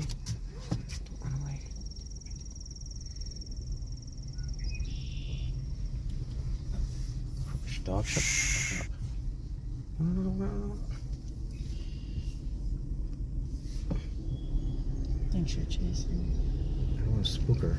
away. Don't run away. Dog, shut up. No. Thinks you're chasing. I don't want to spook her.